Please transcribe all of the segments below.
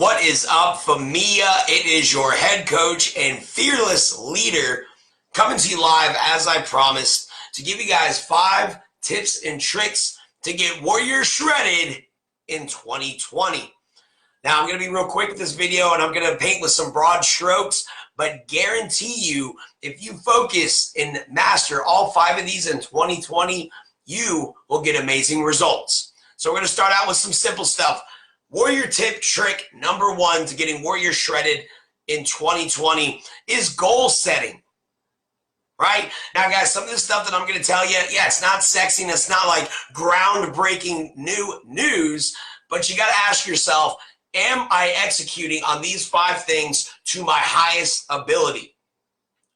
What is up, Famia? It is your head coach and fearless leader coming to you live as I promised to give you guys 5 tips and tricks to get warrior shredded in 2020. Now, I'm going to be real quick with this video and I'm going to paint with some broad strokes, but guarantee you, if you focus and master all 5 of these in 2020, you will get amazing results. So we're going to start out with some simple stuff. Warrior tip trick number 1 to getting warrior shredded in 2020 is goal setting. Right? Now, guys, some of this stuff that I'm going to tell you, yeah, it's not sexy and it's not like groundbreaking new news, but you got to ask yourself, am I executing on these 5 things to my highest ability?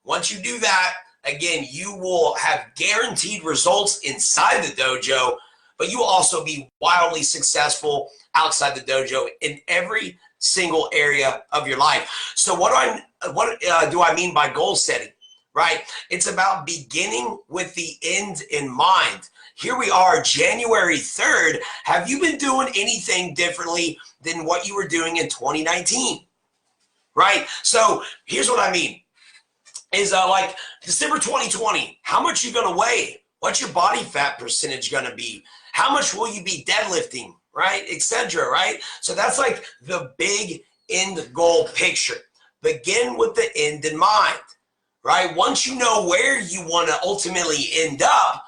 Once you do that, again, you will have guaranteed results inside the dojo, but you will also be wildly successful outside the dojo in every single area of your life. So what do I mean by goal setting, right? It's about beginning with the end in mind. Here we are, January 3rd. Have you been doing anything differently than what you were doing in 2019, right? So here's what I mean is like December 2020, how much are you gonna weigh? What's your body fat percentage gonna be? How much will you be deadlifting, right, etc., right? So that's like the big end goal picture. Begin with the end in mind, right? Once you know where you want to ultimately end up,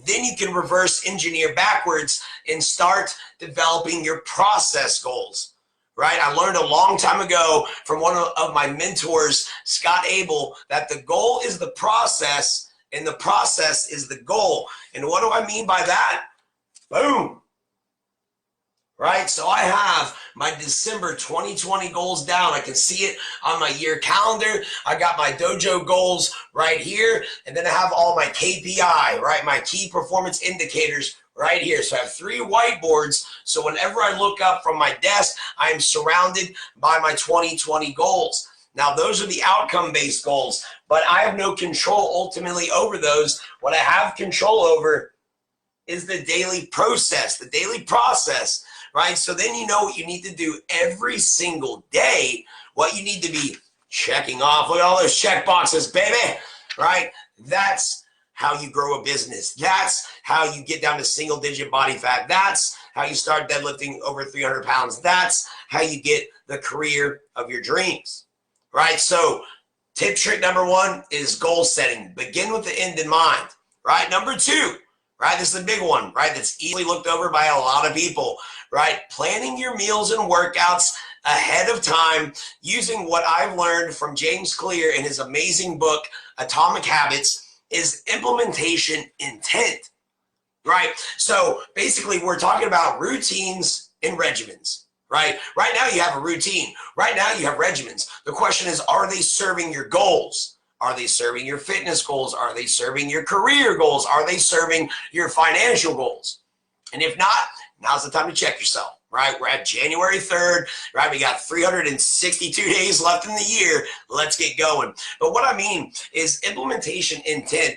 then you can reverse engineer backwards and start developing your process goals, right? I learned a long time ago from one of my mentors, Scott Abel, that the goal is the process and the process is the goal. And what do I mean by that? Boom. Right? So I have my December 2020 goals down. I can see it on my year calendar. I got my dojo goals right here. And then I have all my KPI, right? My key performance indicators right here. So I have 3 whiteboards. So whenever I look up from my desk, I am surrounded by my 2020 goals. Now, those are the outcome-based goals, but I have no control ultimately over those. What I have control over is the daily process, right? So then you know what you need to do every single day, what you need to be checking off. Look at all those check boxes, baby, right? That's how you grow a business. That's how you get down to single-digit body fat. That's how you start deadlifting over 300 pounds. That's how you get the career of your dreams, right? So tip trick number 1 is goal setting. Begin with the end in mind, right? Number 2, right? This is a big one, right? That's easily looked over by a lot of people, right? Planning your meals and workouts ahead of time using what I've learned from James Clear in his amazing book, Atomic Habits, is implementation intent, right? So basically we're talking about routines and regimens, right? Right now you have a routine. Right now you have regimens. The question is, are they serving your goals? Are they serving your fitness goals? Are they serving your career goals? Are they serving your financial goals? And if not, now's the time to check yourself, right? We're at January 3rd, right? We got 362 days left in the year. Let's get going. But what I mean is implementation intent.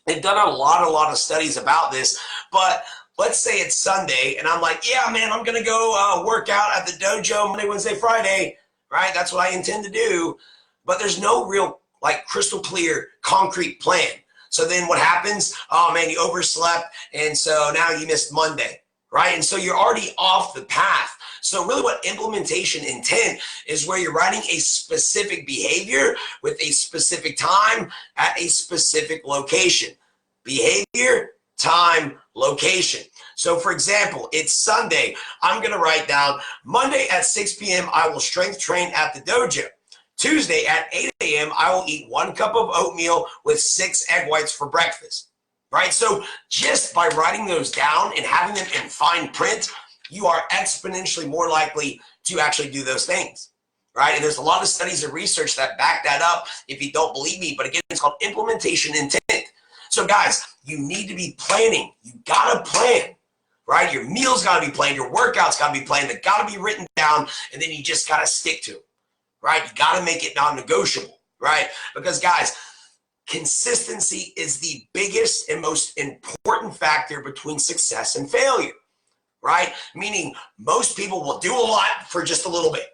They've done a lot of studies about this, but let's say it's Sunday and I'm like, yeah, man, I'm going to go work out at the dojo Monday, Wednesday, Friday, right? That's what I intend to do. But there's no real like crystal clear, concrete plan. So then what happens? Oh man, you overslept. And so now you missed Monday, right? And so you're already off the path. So really what implementation intent is where you're writing a specific behavior with a specific time at a specific location. Behavior, time, location. So for example, it's Sunday. I'm going to write down Monday at 6 p.m. I will strength train at the dojo. Tuesday at 8 a.m., I will eat 1 cup of oatmeal with 6 egg whites for breakfast, right? So just by writing those down and having them in fine print, you are exponentially more likely to actually do those things, right? And there's a lot of studies and research that back that up if you don't believe me. But again, it's called implementation intent. So guys, you need to be planning. You got to plan, right? Your meals got to be planned. Your workouts got to be planned. They got to be written down, and then you just got to stick to them. Right? You got to make it non-negotiable, right? Because guys, consistency is the biggest and most important factor between success and failure. right? Meaning most people will do a lot for just a little bit.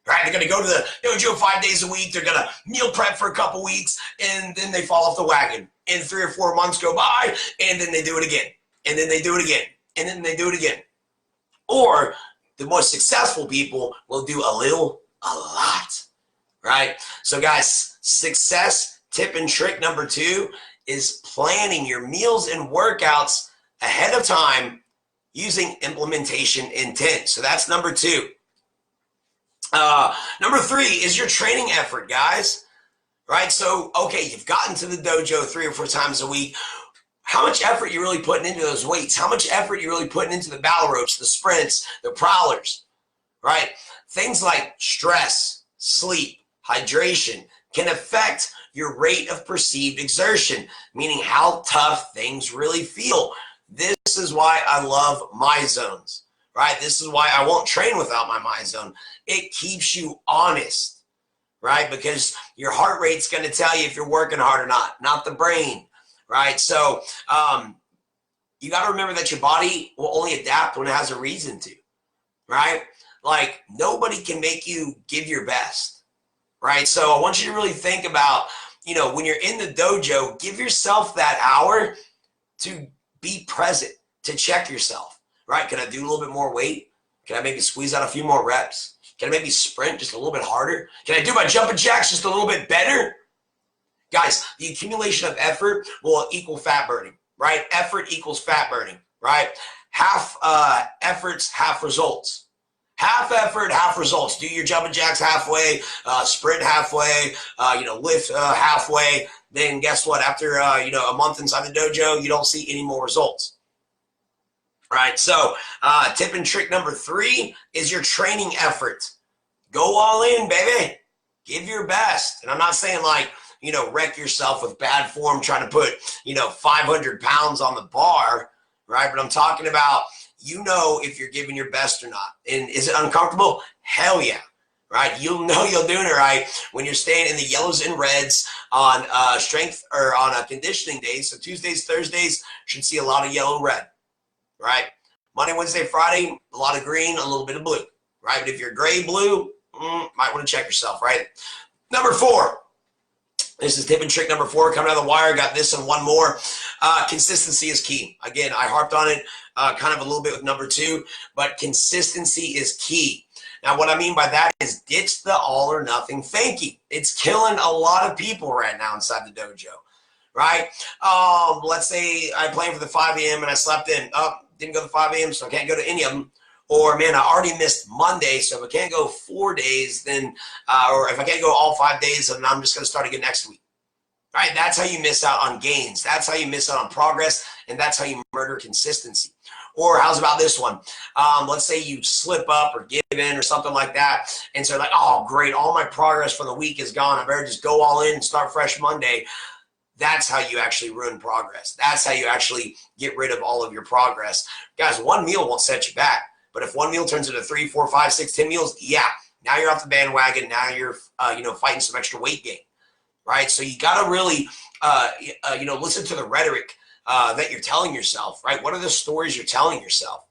Right? They're going to go to the dojo 5 days a week. They're going to meal prep for a couple weeks, and then they fall off the wagon. And 3 or 4 months go by, and then they do it again. And then they do it again. And then they do it again. Or the most successful people will do a little, a lot. Right? So guys, success tip and trick number 2 is planning your meals and workouts ahead of time using implementation intent. So that's number 2. Number 3 is your training effort, guys. Right? So, okay, you've gotten to the dojo 3 or 4 times a week. How much effort you really putting into those weights? How much effort you really putting into the battle ropes, the sprints, the prowlers, right? Things like stress, sleep, hydration can affect your rate of perceived exertion, meaning how tough things really feel. This is why I love my zones. Right? This is why I won't train without my zone. It keeps you honest, right? Because your heart rate's going to tell you if you're working hard or not the brain, right? So you got to remember that your body will only adapt when it has a reason to, right? Like nobody can make you give your best, right? So I want you to really think about, when you're in the dojo, give yourself that hour to be present, to check yourself. Right? Can I do a little bit more weight? Can I maybe squeeze out a few more reps? Can I maybe sprint just a little bit harder? Can I do my jumping jacks just a little bit better? Guys, the accumulation of effort will equal fat burning, right? Effort equals fat burning, right? Half efforts, half results. Half effort, half results. Do your jumping jacks halfway, sprint halfway, lift halfway. Then guess what? After, a month inside the dojo, you don't see any more results. Right, so tip and trick number 3 is your training effort. Go all in, baby. Give your best. And I'm not saying like, wreck yourself with bad form trying to put, 500 pounds on the bar, right? But I'm talking about, if you're giving your best or not. And is it uncomfortable? Hell yeah, right? You'll know you're doing it right when you're staying in the yellows and reds on strength or on conditioning days. So Tuesdays, Thursdays should see a lot of yellow, red. Right? Monday, Wednesday, Friday, a lot of green, a little bit of blue, right? But if you're gray, blue, might want to check yourself, right? Number 4, this is tip and trick number 4, coming out of the wire, got this and one more. Consistency is key. Again, I harped on it kind of a little bit with number 2, but consistency is key. Now, what I mean by that is ditch the all or nothing thinking. It's killing a lot of people right now inside the dojo. Right? Let's say I planned for the 5 a.m. and I slept in. Didn't go to 5 a.m., so I can't go to any of them. Or, man, I already missed Monday, so if I can't go 4 days, then, or if I can't go all 5 days, then I'm just going to start again next week. Right? That's how you miss out on gains. That's how you miss out on progress, and that's how you murder consistency. Or how's about this one? Let's say you slip up or give in or something like that, and so like, oh, great, all my progress from the week is gone. I better just go all in and start fresh Monday. That's how you actually ruin progress. That's how you actually get rid of all of your progress. Guys, one meal won't set you back. But if one meal turns into 3, 4, 5, 6, 10 meals, yeah, now you're off the bandwagon. Now you're, fighting some extra weight gain, right? So you got to really, listen to the rhetoric that you're telling yourself, right? What are the stories you're telling yourself,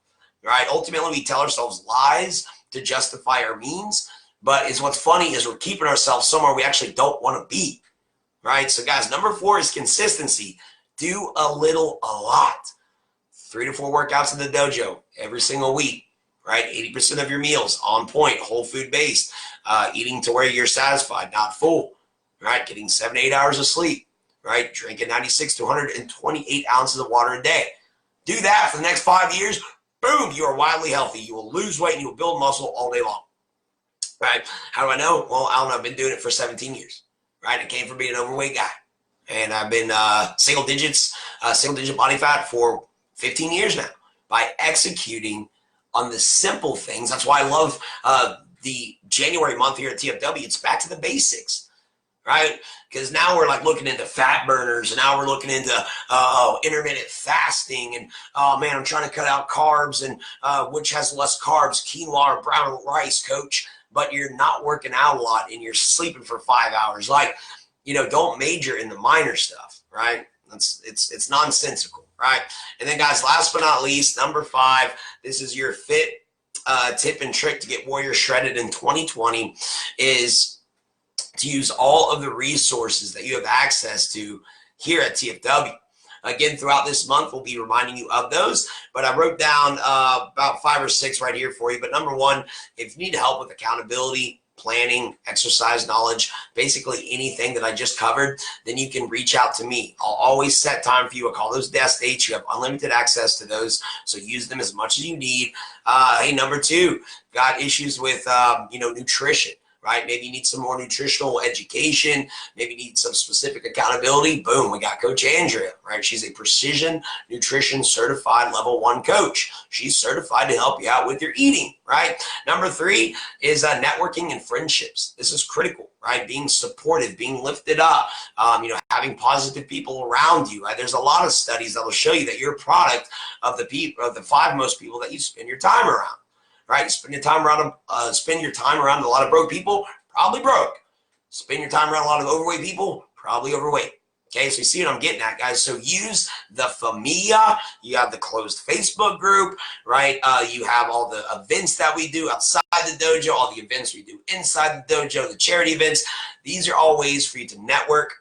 right? Ultimately, we tell ourselves lies to justify our means. But what's funny is we're keeping ourselves somewhere we actually don't want to be. Right? So guys, number 4 is consistency. Do a little, a lot. 3 to 4 workouts in the dojo every single week, right? 80% of your meals on point, whole food based, eating to where you're satisfied, not full, right? Getting 7 to 8 hours of sleep, right? Drinking 96 to 128 ounces of water a day. Do that for the next 5 years. Boom, you are wildly healthy. You will lose weight and you will build muscle all day long, right? How do I know? Well, I don't know. I've been doing it for 17 years. Right, I came from being an overweight guy, and I've been single digit body fat for 15 years now by executing on the simple things. That's why I love the January month here at TFW. It's back to the basics, right? Because now we're like looking into fat burners, and now we're looking into intermittent fasting, and oh man, I'm trying to cut out carbs, and which has less carbs, quinoa or brown rice, coach. But you're not working out a lot and you're sleeping for 5 hours. Like, don't major in the minor stuff, right? It's nonsensical, right? And then, guys, last but not least, number 5, this is your fit tip and trick to get Warrior shredded in 2020, is to use all of the resources that you have access to here at TFW. Again, throughout this month, we'll be reminding you of those, but I wrote down about 5 or 6 right here for you. But number 1, if you need help with accountability, planning, exercise knowledge, basically anything that I just covered, then you can reach out to me. I'll always set time for you. I call those desk dates. You have unlimited access to those, so use them as much as you need. Hey, number 2, got issues with nutrition, right? Maybe you need some more nutritional education. Maybe you need some specific accountability. Boom, we got Coach Andrea, right? She's a precision nutrition certified level 1 coach. She's certified to help you out with your eating, right? Number 3 is networking and friendships. This is critical, right? Being supportive, being lifted up, having positive people around you. Right? There's a lot of studies that will show you that you're a product of the 5 most people that you spend your time around. Right, spend your time around a lot of broke people, probably broke. Spend your time around a lot of overweight people, probably overweight. Okay, so you see what I'm getting at, guys. So use the Familia. You have the closed Facebook group, right? You have all the events that we do outside the dojo, all the events we do inside the dojo, the charity events. These are all ways for you to network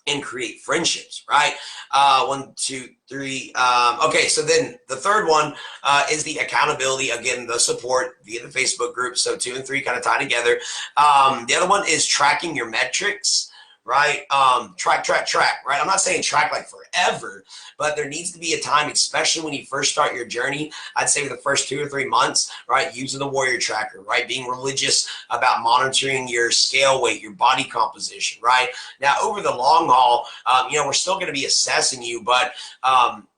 and create friendships, right? 1, 2, 3. Okay, so then the third one is the accountability. Again, the support via the Facebook group. So 2 and 3 kind of tie together. The other one is tracking your metrics, right? Track, right? I'm not saying track like forever, but there needs to be a time, especially when you first start your journey. I'd say the first 2 or 3 months, right? Using the Warrior Tracker, right? Being religious about monitoring your scale weight, your body composition, right? Now, over the long haul, we're still going to be assessing you, but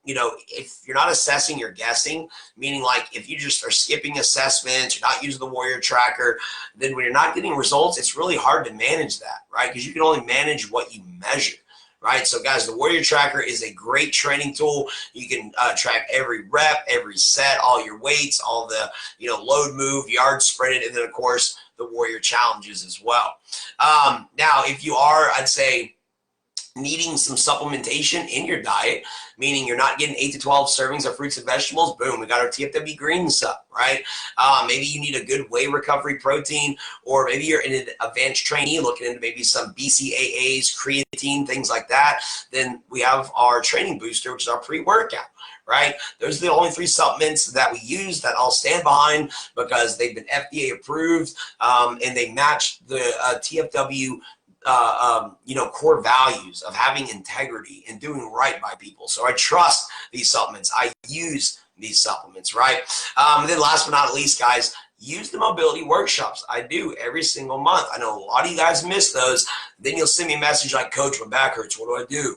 if you're not assessing, you're guessing, meaning like if you just are skipping assessments, you're not using the Warrior Tracker, then when you're not getting results, it's really hard to manage that, right? Because you can only manage what you measure, right? So guys, the Warrior Tracker is a great training tool. You can track every rep, every set, all your weights, all the, load move, yard sprinted, and then of course the Warrior challenges as well. Now, if you are, I'd say, needing some supplementation in your diet, meaning you're not getting 8 to 12 servings of fruits and vegetables, boom, we got our TFW Green Sup, right? Maybe you need a good whey recovery protein, or maybe you're an advanced trainee looking into maybe some BCAAs, creatine, things like that. Then we have our training booster, which is our pre-workout. Right? Those are the only 3 supplements that we use that I'll stand behind because they've been FDA approved and they match the TFW core values of having integrity and doing right by people. So I trust these supplements. I use these supplements, right? And then last but not least, guys, use the mobility workshops. I do every single month. I know a lot of you guys miss those. Then you'll send me a message like, Coach, my back hurts. What do I do?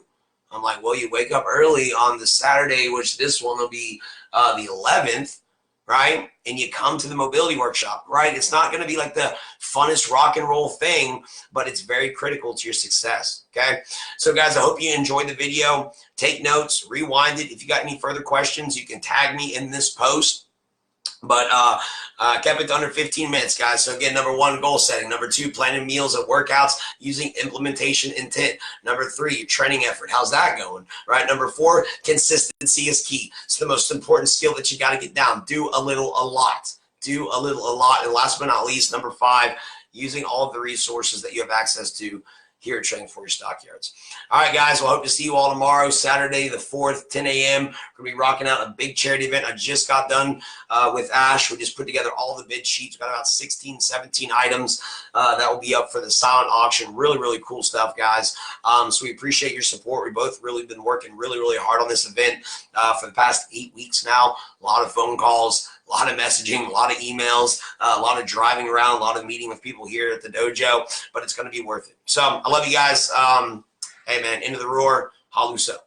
I'm like, well, you wake up early on the Saturday, which this one will be the 11th, right? And you come to the mobility workshop, right? It's not going to be like the funnest rock and roll thing, but it's very critical to your success, okay? So guys, I hope you enjoyed the video. Take notes, rewind it. If you got any further questions, you can tag me in this post. But kept it to under 15 minutes, guys. So again, number 1, goal setting. Number 2, planning meals and workouts using implementation intent. Number 3, your training effort. How's that going? Right. Number 4, consistency is key. It's the most important skill that you got to get down. Do a little, a lot. Do a little, a lot. And last but not least, number 5, using all of the resources that you have access to here at Training for Your Stockyards. All right, guys, well, I hope to see you all tomorrow, Saturday the 4th, 10 a.m. We're going to be rocking out a big charity event. I just got done with Ash. We just put together all the bid sheets. We've got about 16, 17 items that will be up for the silent auction. Really, really cool stuff, guys. So we appreciate your support. We've both really been working really, really hard on this event for the past 8 weeks now. A lot of phone calls, a lot of messaging, a lot of emails, a lot of driving around, a lot of meeting with people here at the dojo, but it's going to be worth it. So I love you guys. Hey, man, into the roar. Haluso.